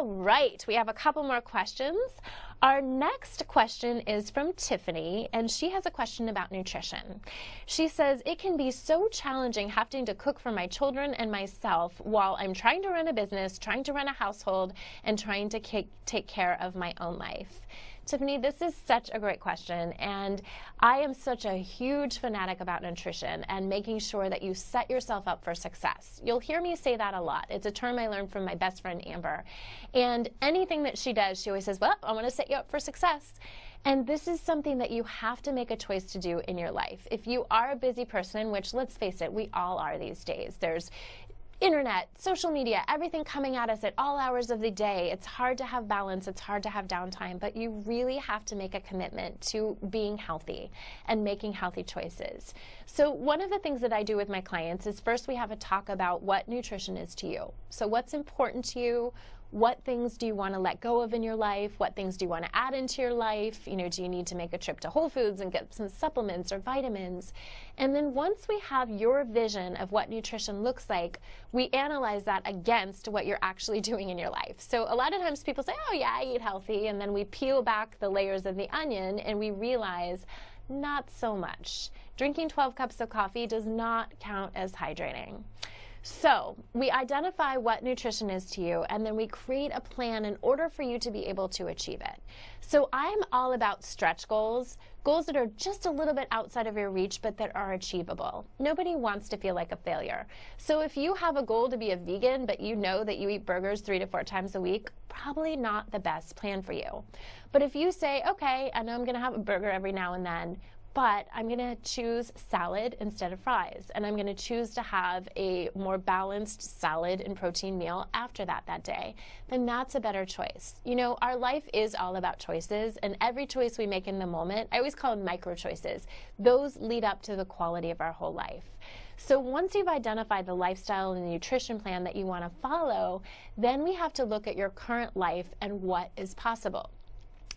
All right, we have a couple more questions. Our next question is from Tiffany, and she has a question about nutrition. She says, it can be so challenging having to cook for my children and myself while I'm trying to run a business, trying to run a household, and trying to take care of my own life. Tiffany, this is such a great question, and I am such a huge fanatic about nutrition and making sure that you set yourself up for success. You'll hear me say that a lot. It's a term I learned from my best friend, Amber. And anything that she does, she always says, well, I want to set you up for success. And this is something that you have to make a choice to do in your life. If you are a busy person, which let's face it, we all are these days, there's internet, social media, everything coming at us at all hours of the day. It's hard to have balance, it's hard to have downtime, but you really have to make a commitment to being healthy and making healthy choices. So one of the things that I do with my clients is first we have a talk about what nutrition is to you. So what's important to you? What things do you want to let go of in your life? What things do you want to add into your life? You know, do you need to make a trip to Whole Foods and get some supplements or vitamins? And then once we have your vision of what nutrition looks like, we analyze that against what you're actually doing in your life. So a lot of times people say, oh yeah, I eat healthy, and then we peel back the layers of the onion and we realize not so much. Drinking 12 cups of coffee does not count as hydrating. So we identify what nutrition is to you, and then we create a plan in order for you to be able to achieve it. So I'm all about stretch goals, goals that are just a little bit outside of your reach, but that are achievable. Nobody wants to feel like a failure. So if you have a goal to be a vegan, but you know that you eat burgers 3 to 4 times a week, probably not the best plan for you. But if you say, okay, I know I'm going to have a burger every now and then, but I'm going to choose salad instead of fries, and I'm going to choose to have a more balanced salad and protein meal after that day, then that's a better choice. You know, our life is all about choices, and every choice we make in the moment, I always call them micro choices. Those lead up to the quality of our whole life. So once you've identified the lifestyle and the nutrition plan that you want to follow, then we have to look at your current life and what is possible.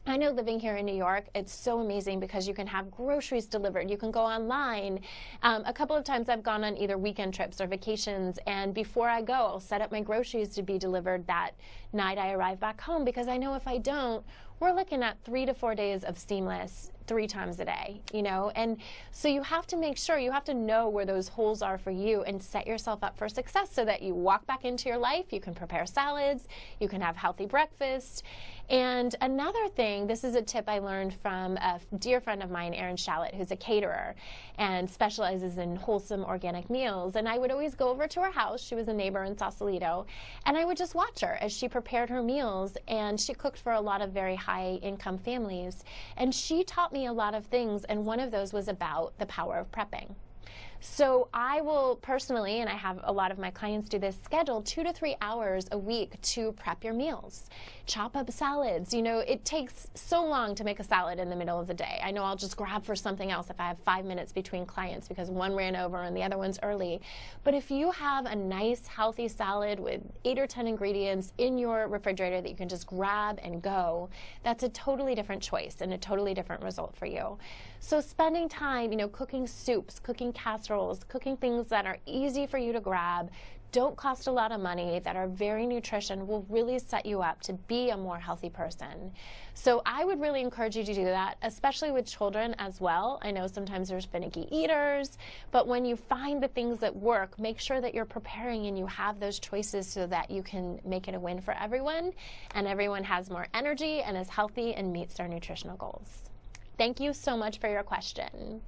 I know living here in New York, it's so amazing because you can have groceries delivered. You can go online. A couple of times I've gone on either weekend trips or vacations, and before I go, I'll set up my groceries to be delivered that night I arrive back home, because I know if I don't, we're looking at 3 to 4 days of seamless 3 times a day, you know? And so you have to make sure, you have to know where those holes are for you and set yourself up for success so that you walk back into your life, you can prepare salads, you can have healthy breakfast. And another thing, this is a tip I learned from a dear friend of mine, Erin Shallett, who's a caterer and specializes in wholesome organic meals. And I would always go over to her house, she was a neighbor in Sausalito, and I would just watch her as she prepared her meals, and she cooked for a lot of very high income families. And she taught me a lot of things, and one of those was about the power of prepping. So I will personally, and I have a lot of my clients do this, schedule 2 to 3 hours a week to prep your meals. Chop up salads. You know, it takes so long to make a salad in the middle of the day. I know I'll just grab for something else if I have 5 minutes between clients because one ran over and the other one's early. But if you have a nice, healthy salad with 8 or 10 ingredients in your refrigerator that you can just grab and go, that's a totally different choice and a totally different result for you. So spending time, you know, cooking soups, cooking casseroles, cooking things that are easy for you to grab, don't cost a lot of money, that are very nutritious, will really set you up to be a more healthy person. So I would really encourage you to do that, especially with children as well. I know sometimes there's finicky eaters, but when you find the things that work, make sure that you're preparing and you have those choices so that you can make it a win for everyone, and everyone has more energy and is healthy and meets their nutritional goals. Thank you so much for your question.